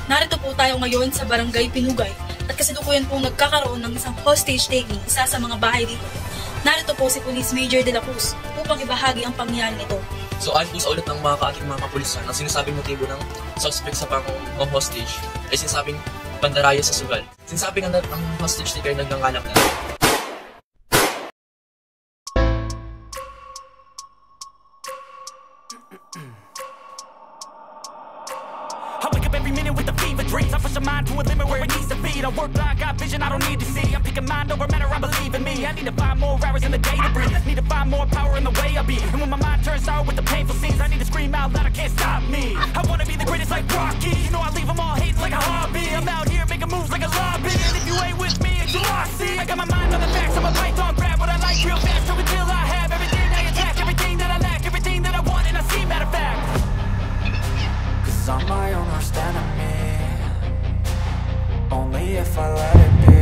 Narito po tayo ngayon sa Barangay Pinugay at kasalukuyan po nagkakaroon ng isang hostage taking isa sa mga bahay dito. Narito po si Police Major De La Cruz upang ibahagi ang pangyayari nito. So ayon po sa ulat ng ating mga kapulisan, ang sinasabing motibo ng suspect sa pang-hostage ay sinasabing pandaraya sa sugal. Sinasabing ang hostage taker nagngangalak na I wake up every minute with the fever dreams. I push my mind to a limit where it needs to be. I work blind, got vision I don't need to see. I'm picking mind over matter, I believe in me. I need to find more hours in the day to breathe. Need to find more power in the way I be. And when my mind turns sour with the painful scenes, I need to scream out loud, I can't stop me. I wanna be the greatest like Rocky. You know I leave them all hating like a hobby. I'm out here making moves like a lobby. And if you ain't with me, it's lossy. I got my mind on the facts, I'm a python, grab what I like real fast. So until I have everything I attack, everything that I lack, everything that I want, and I see matter of fact. Cause I'm my own worst enemy. Only if I let it be.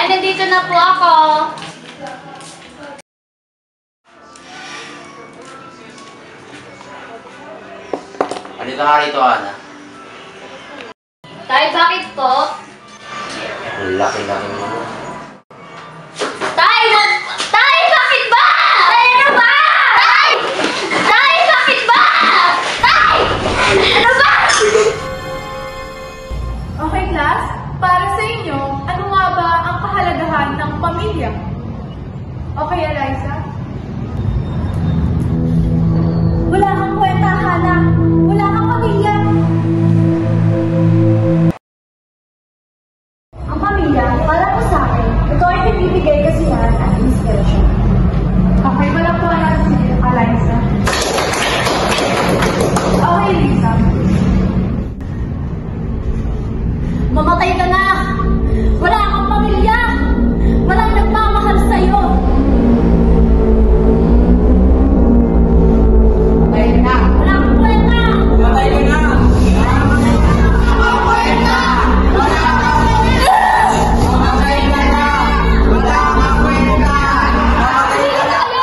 Nandito na po ako. Andito ka rito, Ana. Tay, bakit po? Ang laki-laki mo. Tay, Tay, bakit ba? Tay, ano ba? Tay! Tay, bakit ba? Tay! Ano ba? Okay, class? Para sa inyo, ano nga ba ang kahalagahan ng pamilya? Okay, Eliza? Wala kang kwenta, Hana. Wala kang pamilya. Ang pamilya, para po sa akin, ito ay nagbibigay kasiyahan at inspirasyon. Okay, wala po natin si Eliza. Okay, Lisa. Mamatay ka na! Wala kang pamilya! Walang nagmamahal sa'yo! Mamatay ka na! Wala kang kwenta! Mamatay ka na! Mamatay ka na! Wala kang kwenta! Wala kang kwenta! Mamatay ka na! Wala kang kwenta! Mamatay ka na!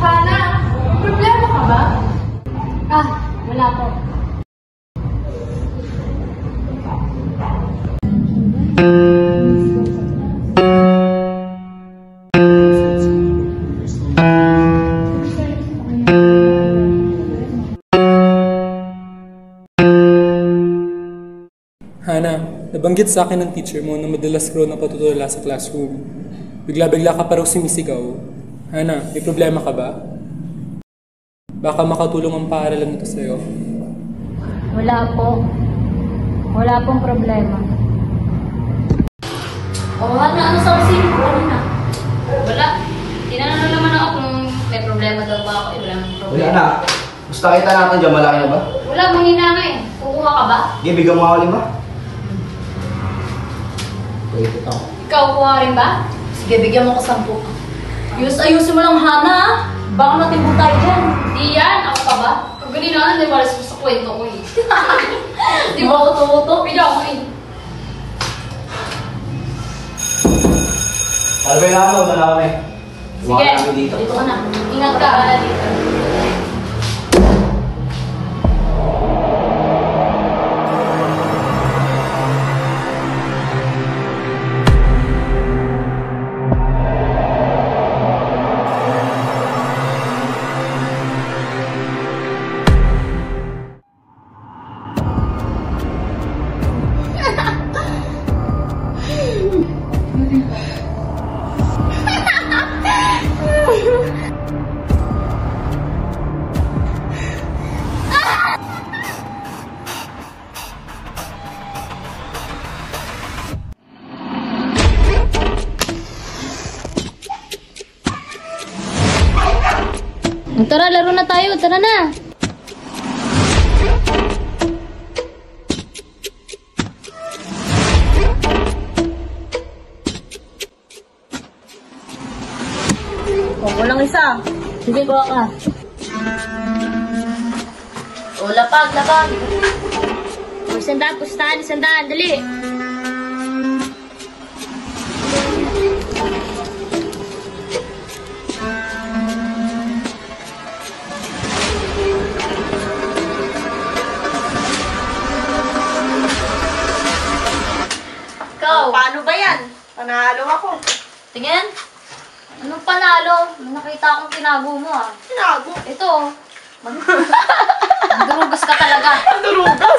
Hana, problema ka ba? Wala po. Hana, nabanggit sa akin ng teacher mo na madalas raw na patutulala sa classroom. Bigla-bigla ka pa raw sumisigaw. Hana, may problema ka ba? Baka makatulong ang paaralan nito sa'yo. Wala po. Wala pong problema. Ano sa kasi? Wala. Tinanong naman ako kung may problema daw ba ako. Wala nang problema. Wala na. Basta kita natin dyan, malaki na ba? Wala, mahina nga eh. Kukuha ka ba? Sige, bigyan mo ako lima. Wait, ito. Ikaw, kuha rin ba? Sige, bigyan mo ko 10. Ayusin mo lang, Hana. Baka matimbong tayo dyan. Di yan. Ako pa ba? Kung ganun na, hindi wala sa kwento ko eh. Di ba ako tuto? Pila ako eh. Albay na ako, wala kami. Sige, dito ka na. Ingat ka dito. Tara, laro na tayo. Tara na. Sige, kuha ka. O, lapag, lapag. O, isandaan, pustahan, isandaan. Dali. Ikaw. Paano ba yan? Panalo ako. Tingin. Anong panalo? May nakita akong tinago mo ah. Tinago. Ito. Magdurugas ka talaga. Naduruga?